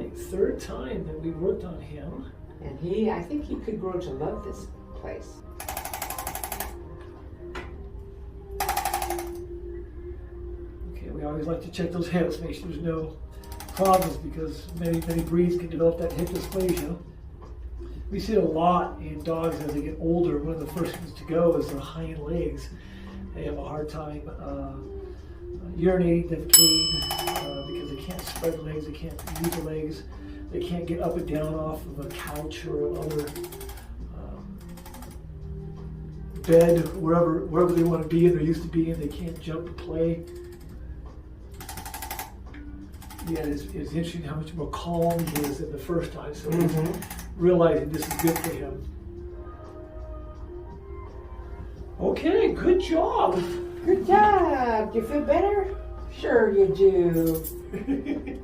right, third time that we worked on him. And I think he could grow to love this place. Okay, we always like to check those hips, make sure there's no problems, because many breeds can develop that hip dysplasia. We see it a lot in dogs as they get older. One of the first things to go is their hind legs. They have a hard time urinating, defecating, because they can't spread the legs, they can't use the legs, they can't get up and down off of a couch or other bed, wherever they want to be and they're used to being. They can't jump and play. Yeah, it's interesting how much more calm he is than the first time. So he's realizing this is good for him. Okay, good job. Good job. Do you feel better? Sure you do.